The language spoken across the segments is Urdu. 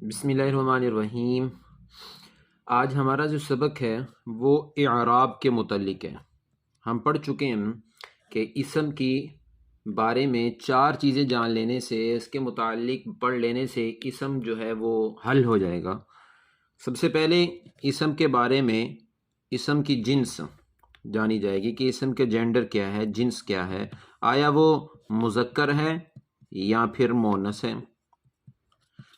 بسم اللہ الرحمن الرحیم۔ آج ہمارا جو سبق ہے وہ اعراب کے متعلق ہے۔ ہم پڑھ چکے ہیں کہ اسم کی بارے میں 4 چیزیں جان لینے سے، اس کے متعلق پڑھ لینے سے اسم جو ہے وہ حل ہو جائے گا۔ سب سے پہلے اسم کے بارے میں اسم کی جنس جانی جائے گی کہ اسم کے جینڈر کیا ہے، جنس کیا ہے، آیا وہ مذکر ہے یا پھر مؤنث ہے۔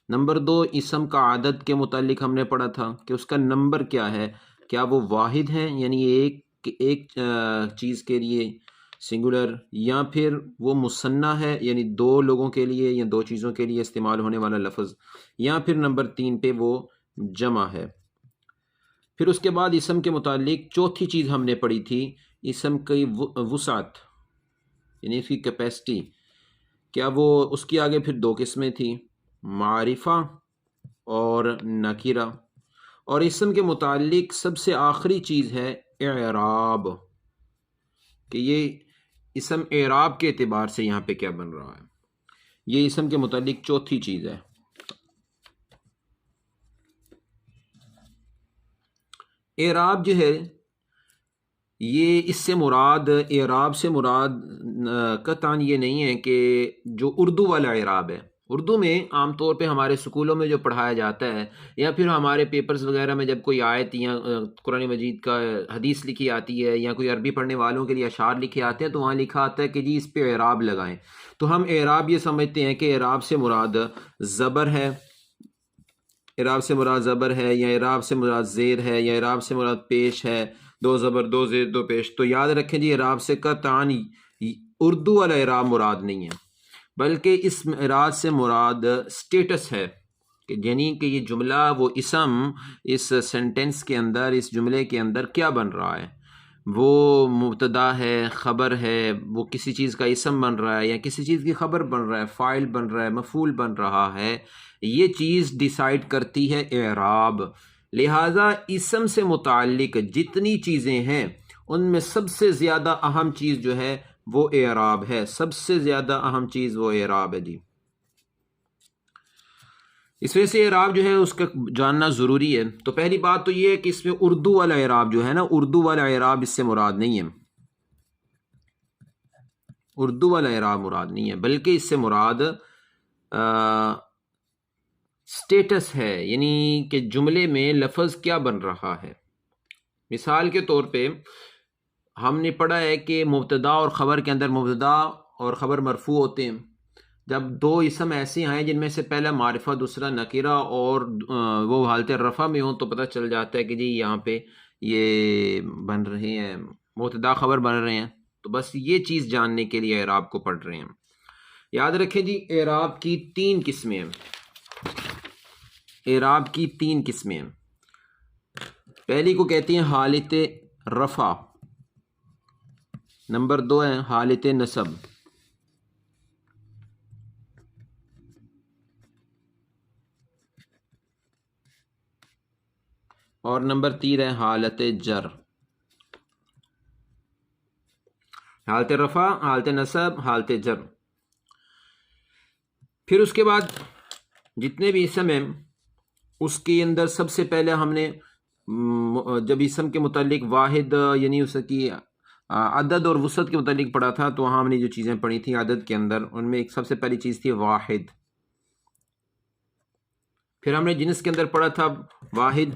نمبر 2، اسم کا عدد کے متعلق ہم نے پڑھا تھا کہ اس کا نمبر کیا ہے، کیا وہ واحد ہے یعنی ایک چیز کے لیے سنگولر، یا پھر وہ مثنیٰ ہے یعنی 2 لوگوں کے لیے یا 2 چیزوں کے لیے استعمال ہونے والا لفظ، یا پھر نمبر 3 پہ وہ جمع ہے۔ پھر اس کے بعد اسم کے متعلق چوتھی چیز ہم نے پڑھی تھی، اسم کی وسعت یعنی اس کی کیپیسٹی، کیا وہ اس کی آگے پھر 2 قسمیں تھیں، معرفہ اور نکرہ۔ اور اسم کے متعلق سب سے آخری چیز ہے اعراب، کہ یہ اسم اعراب کے اعتبار سے یہاں پہ کیا بن رہا ہے۔ یہ اسم کے متعلق چوتھی چیز ہے۔ اعراب جو ہے یہ اس سے مراد، اعراب سے مراد قطعاً یہ نہیں ہے کہ جو اردو والا اعراب ہے۔ اردو میں عام طور پہ ہمارے سکولوں میں جو پڑھایا جاتا ہے، یا پھر ہمارے پیپرز وغیرہ میں جب کوئی آیت یا قرآن مجید کا حدیث لکھی آتی ہے، یا کوئی عربی پڑھنے والوں کے لیے اشعار لکھے آتے ہیں، تو وہاں لکھا آتا ہے کہ جی اس پہ اعراب لگائیں۔ تو ہم اعراب یہ سمجھتے ہیں کہ اعراب سے مراد زبر ہے، اعراب سے مراد زبر ہے، یا اعراب سے مراد زیر ہے، یا اعراب سے مراد پیش ہے، 2 زبر 2 زیر 2 پیش۔ تو یاد رکھیں جی، اعراب سے قطعاً اردو والا اعراب مراد نہیں ہے، بلکہ اس اعراب سے مراد سٹیٹس ہے، کہ یعنی کہ یہ جملہ، وہ اسم اس سینٹنس کے اندر، اس جملے کے اندر کیا بن رہا ہے، وہ مبتدا ہے، خبر ہے، وہ کسی چیز کا اسم بن رہا ہے یا کسی چیز کی خبر بن رہا ہے، فاعل بن رہا ہے، مفعول بن رہا ہے، یہ چیز ڈیسائیڈ کرتی ہے اعراب۔ لہٰذا اسم سے متعلق جتنی چیزیں ہیں ان میں سب سے زیادہ اہم چیز جو ہے وہ اعراب ہے، سب سے زیادہ اہم چیز وہ اعراب ہے جی۔ اس وجہ سے اعراب جو ہے اس کا جاننا ضروری ہے۔ تو پہلی بات تو یہ ہے کہ اس میں اردو والا اعراب جو ہے نا، اردو والا اعراب اس سے مراد نہیں ہے، اردو والا اعراب مراد نہیں ہے، بلکہ اس سے مراد سٹیٹس ہے، یعنی کہ جملے میں لفظ کیا بن رہا ہے۔ مثال کے طور پہ ہم نے پڑھا ہے کہ مبتدا اور خبر کے اندر مبتدا اور خبر مرفوع ہوتے ہیں۔ جب 2 اسم ایسے ہیں جن میں سے پہلا معرفہ دوسرا نکرہ، اور وہ حالت رفع میں ہوں، تو پتہ چل جاتا ہے کہ جی یہاں پہ یہ بن رہے ہیں، مبتدا خبر بن رہے ہیں۔ تو بس یہ چیز جاننے کے لیے اعراب کو پڑھ رہے ہیں۔ یاد رکھیں جی، اعراب کی 3 قسمیں ہیں، اعراب کی 3 قسمیں ہیں۔ پہلی کو کہتے ہیں حالت رفع، نمبر 2 ہے حالت نصب، اور نمبر 3 ہے حالت جر۔ حالت رفع، حالت نصب، حالت جر۔ پھر اس کے بعد جتنے بھی اسم ہیں اس کے اندر سب سے پہلے ہم نے جب اسم کے متعلق واحد یعنی اس کی عدد اور وسعت کے متعلق پڑھا تھا، تو وہاں ہم نے جو چیزیں پڑھی تھیں عدد کے اندر، ان میں ایک سب سے پہلی چیز تھی واحد۔ پھر ہم نے جنس کے اندر پڑھا تھا واحد،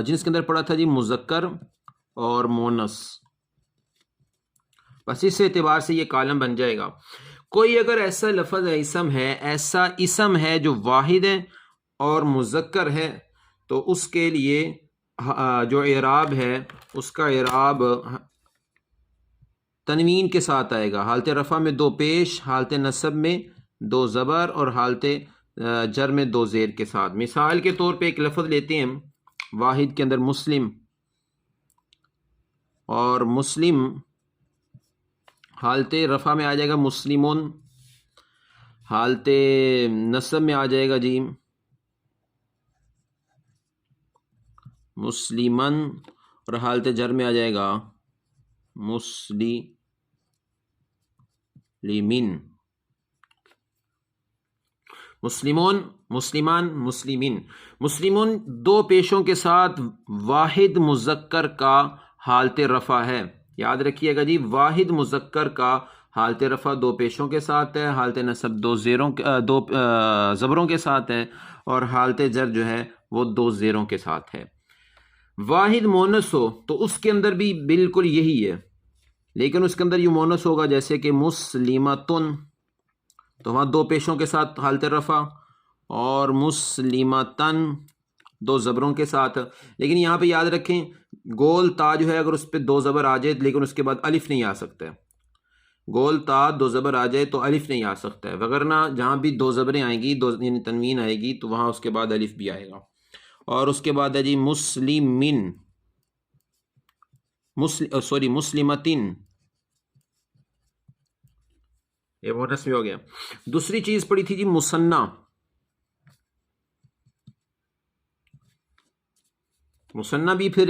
جنس کے اندر پڑھا تھا جی مذکر اور مونس۔ بس اس اعتبار سے یہ کالم بن جائے گا۔ کوئی اگر ایسا لفظ ہے، اسم ہے، ایسا اسم ہے جو واحد ہے اور مذکر ہے، تو اس کے لیے جو اعراب ہے اس کا اعراب تنوین کے ساتھ آئے گا۔ حالت رفع میں 2 پیش، حالت نصب میں 2 زبر، اور حالت جر میں 2 زیر کے ساتھ۔ مثال کے طور پہ ایک لفظ لیتے ہیں واحد کے اندر مسلم، اور مسلم حالت رفع میں آ جائے گا مسلمون، حالت نصب میں آ جائے گا جی مسلمن، اور حالت جر میں آ جائے گا مسلمین۔ مسلمون مسلمان مسلمین. مسلمون دو پیشوں کے ساتھ واحد مذکر کا حالت رفع ہے. یاد رکھیے گا جی، واحد مذکر کا حالت رفع دو پیشوں کے ساتھ ہے، حالت نصب دو زبروں کے ساتھ ہے، اور حالت جر جو ہے وہ دو زیروں کے ساتھ ہے. واحد مونس ہو تو اس کے اندر بھی بالکل یہی ہے، لیکن اس کے اندر یہ مونس ہوگا جیسے کہ مسلمتن، تو وہاں دو پیشوں کے ساتھ حالت رفع، اور مسلمتن دو زبروں کے ساتھ. لیکن یہاں پہ یاد رکھیں گول تا جو ہے اگر اس پہ دو زبر آ جائے لیکن اس کے بعد الف نہیں آ سکتا ہے، گول تا دو زبر آ جائے تو الف نہیں آ سکتا ہے، وگرنہ جہاں بھی دو زبریں آئیں گی، دو یعنی تنوین آئے گی، تو وہاں اس کے بعد الف بھی آئے گا. اور اس کے بعد ہے جی مسلمین، مسلمتن، یہ مونس میں ہو گیا. دوسری چیز پڑھی تھی جی مثنیٰ. مثنیٰ بھی پھر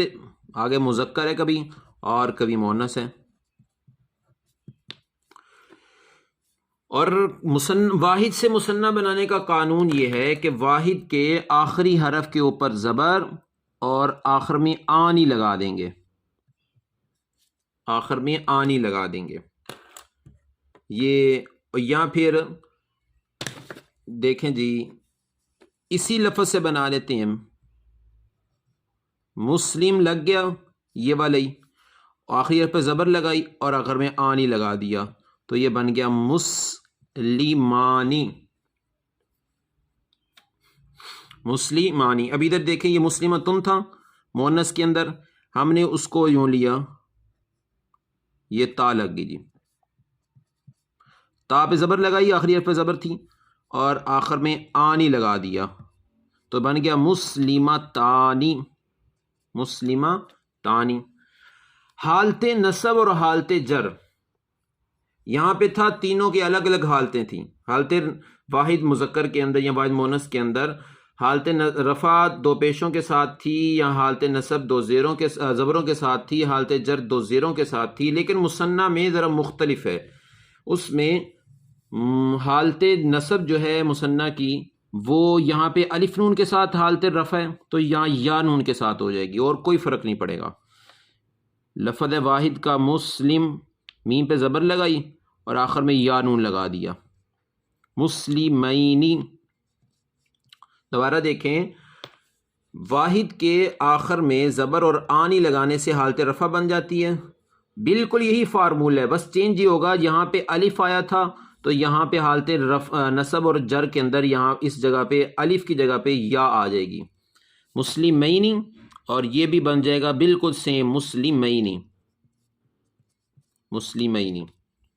آگے مذکر ہے کبھی اور کبھی مونس ہے. اور واحد سے مثنیٰ بنانے کا قانون یہ ہے کہ واحد کے آخری حرف کے اوپر زبر اور آخر میں آنی لگا دیں گے، آخر میں آنی لگا دیں گے. یہ یا پھر دیکھیں جی اسی لفظ سے بنا لیتے ہیں، مسلم لگ گیا یہ والی، آخری حرف پہ زبر لگائی اور آخر میں آنی لگا دیا، تو یہ بن گیا مسلمانی. مسلمانی. اب ادھر دیکھیں یہ مسلمتن تھا مونس کے اندر، ہم نے اس کو یوں لیا، یہ تا لگ گئی جی، تا پہ زبر لگائی، آخری حرف پہ زبر تھی اور آخر میں آنی لگا دیا، تو بن گیا مسلمتانی، مسلمتانی. حالت نصب اور حالت جر، یہاں پہ تھا تینوں کے الگ الگ حالتیں تھیں. حالت واحد مذکر کے اندر یا واحد مونس کے اندر حالت رفع دو پیشوں کے ساتھ تھی، یا حالت نصب دو زبروں کے ساتھ تھی، حالت جر دو زیروں کے ساتھ تھی. لیکن مثنیٰ میں ذرا مختلف ہے، اس میں حالت نصب جو ہے مثنیٰ کی وہ یہاں پہ الف نون کے ساتھ حالت رفع ہے، تو یہاں یا نون کے ساتھ ہو جائے گی اور کوئی فرق نہیں پڑے گا. لفظ واحد کا مسلم، میم پہ زبر لگائی اور آخر میں یا نون لگا دیا، مسلمینی. دوبارہ دیکھیں، واحد کے آخر میں زبر اور آنی لگانے سے حالت رفع بن جاتی ہے، بالکل یہی فارمول ہے، بس چینج ہی ہوگا، یہاں پہ الف آیا تھا تو یہاں پہ حالت نصب اور جر کے اندر یہاں اس جگہ پہ الف کی جگہ پہ یا آ جائے گی، مسلمینی. اور یہ بھی بن جائے گا بالکل سیم، مسلمینی، مسلمینی،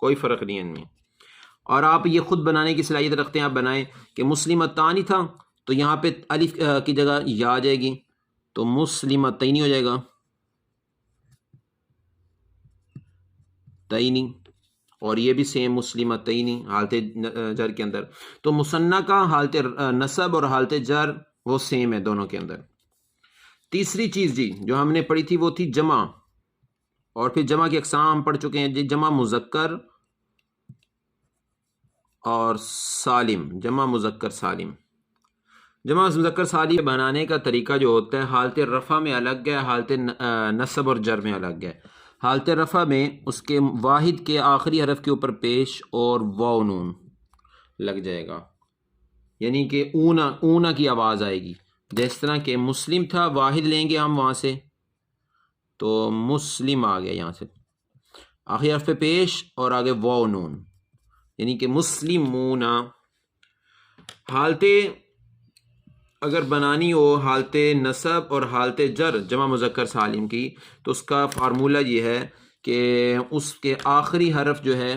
کوئی فرق نہیں ہے ان میں. اور آپ یہ خود بنانے کی صلاحیت رکھتے ہیں، آپ بنائیں کہ مسلمتانی تھا تو یہاں پہ الف کی جگہ یا آ جائے گی تو مسلمتینی ہو جائے گا، تینی. اور یہ بھی سیم مسلمتینی حالت جر کے اندر. تو مثنیٰ کا حالت نصب اور حالت جر وہ سیم ہے دونوں کے اندر. تیسری چیز جی جو ہم نے پڑھی تھی وہ تھی جمع، اور پھر جمع کی اقسام پڑھ چکے ہیں جی، جمع مذکر اور سالم، جمع مذکر سالم. جمع مذکر سالم بنانے کا طریقہ جو ہوتا ہے حالت رفع میں الگ ہے، حالت نصب اور جر میں الگ ہے. حالت رفع میں اس کے واحد کے آخری حرف کے اوپر پیش اور واو نون لگ جائے گا، یعنی کہ اونا کی آواز آئے گی. جس طرح کہ مسلم تھا، واحد لیں گے ہم وہاں سے تو مسلم آ گیا، یہاں سے آخری حرف پہ پیش اور آگے واو نون، یعنی کہ مسلمون. حالت اگر بنانی ہو حالت نصب اور حالت جر جمع مذکر سالم کی، تو اس کا فارمولہ یہ ہے کہ اس کے آخری حرف جو ہے،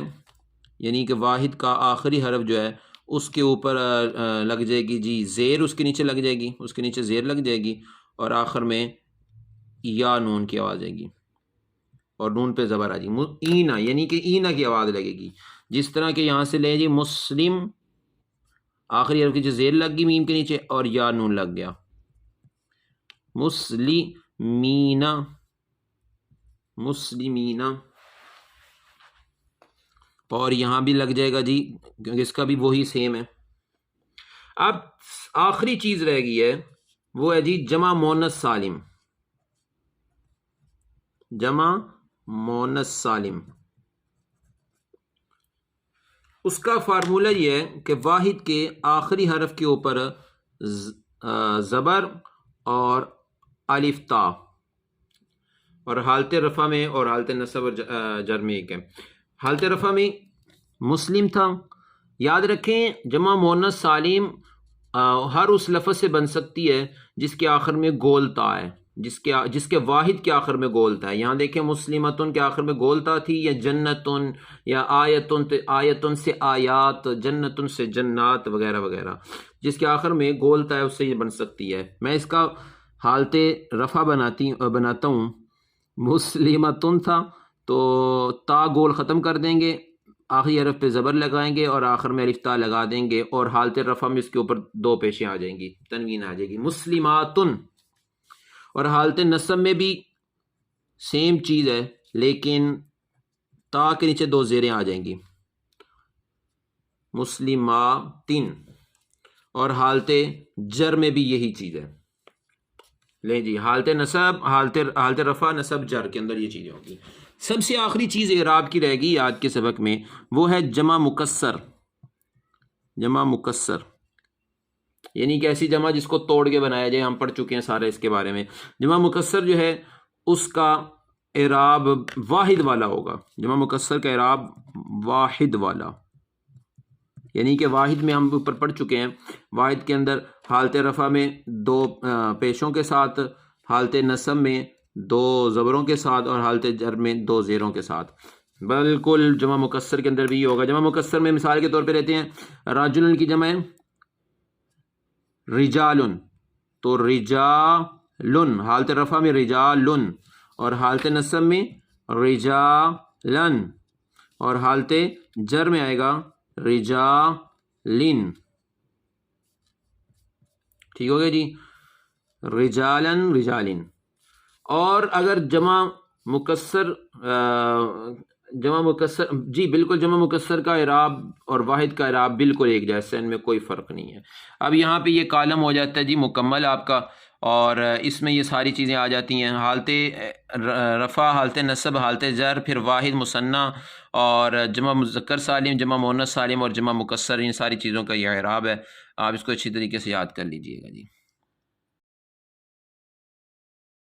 یعنی کہ واحد کا آخری حرف جو ہے اس کے اوپر لگ جائے گی جی زیر، اس کے نیچے لگ جائے گی، اس کے نیچے زیر لگ جائے گی، اور آخر میں یا نون کی آواز آئے گی اور نون پہ زبر آ جائے گی، اینا، یعنی کہ اینا کی آواز لگے گی. جس طرح کہ یہاں سے لیں جی مسلم، آخری حرف کی جو زیر لگ گئی میم کے نیچے اور یا نون لگ گیا، مسلمینا، مسلمینا. اور یہاں بھی لگ جائے گا جی کیونکہ اس کا بھی وہی سیم ہے. اب آخری چیز رہ گئی ہے، وہ ہے جی جمع مؤنث سالم. جمع مؤنث سالم، اس کا فارمولہ یہ ہے کہ واحد کے آخری حرف کے اوپر زبر اور الف تا، اور حالت رفع میں اور حالت نصب اور جر میں ایک ہے. حالت رفع میں مسلم تھا. یاد رکھیں جمع مؤنث سالم ہر اس لفظ سے بن سکتی ہے جس کے آخر میں گول تا ہے، جس کے واحد کے آخر میں گول تا ہے. یہاں دیکھیں مسلمتن کے آخر میں گول تا تھی، یا جنتن یا آیتن سے آیات، جنتن سے جنات وغیرہ وغیرہ. جس کے آخر میں گول تا ہے اس سے یہ بن سکتی ہے. میں اس کا حالت رفع بناتا ہوں. مسلمتن تھا تو تا گول ختم کر دیں گے، آخری حرف پہ زبر لگائیں گے اور آخر میں الف تا لگا دیں گے، اور حالت رفع میں اس کے اوپر دو پیشیں آ جائیں گی، تنوین آ جائے گی، مسلماتن. اور حالت نصب میں بھی سیم چیز ہے، لیکن تا کے نیچے دو زیریں آ جائیں گی، مسلماتن. اور حالت جر میں بھی یہی چیز ہے. لیں جی، حالت نصب، حالت رفع، نصب، جر کے اندر یہ چیزیں ہوں گی. سب سے آخری چیز اعراب کی رہے گی آج کے سبق میں، وہ ہے جمع مکسر. جمع مکسر یعنی کہ ایسی جمع جس کو توڑ کے بنایا جائے. ہم پڑھ چکے ہیں سارے اس کے بارے میں. جمع مکسر جو ہے اس کا اعراب واحد والا ہوگا. جمع مکسر کا اعراب واحد والا، یعنی کہ واحد میں ہم اوپر پڑھ چکے ہیں، واحد کے اندر حالت رفع میں دو پیشوں کے ساتھ، حالت نصب میں دو زبروں کے ساتھ، اور حالت جر میں دو زیروں کے ساتھ. بالکل جمع مکسر کے اندر بھی یہ ہوگا. جمع مکسر میں مثال کے طور پہ رہتے ہیں راجلن کی جمع ہے رجالن، تو رجالن حالت رفع میں رجالن، اور حالت نصب میں رجالن، اور حالت جر میں آئے گا رجالن. ٹھیک ہو گیا جی، رجالن رجالن. اور اگر جمع مکسر جی بالکل جمع مکسر کا اعراب اور واحد کا اعراب بالکل ایک جیسا، ان میں کوئی فرق نہیں ہے. اب یہاں پہ یہ کالم ہو جاتا ہے جی مکمل آپ کا، اور اس میں یہ ساری چیزیں آ جاتی ہیں، حالت رفع، حالت نصب، حالت جر، پھر واحد، مثنیٰ، اور جمع مذکر سالم، جمع مؤنث سالم، اور جمع مکسر. ان ساری چیزوں کا یہ اعراب ہے. آپ اس کو اچھی طریقے سے یاد کر لیجئے گا جی.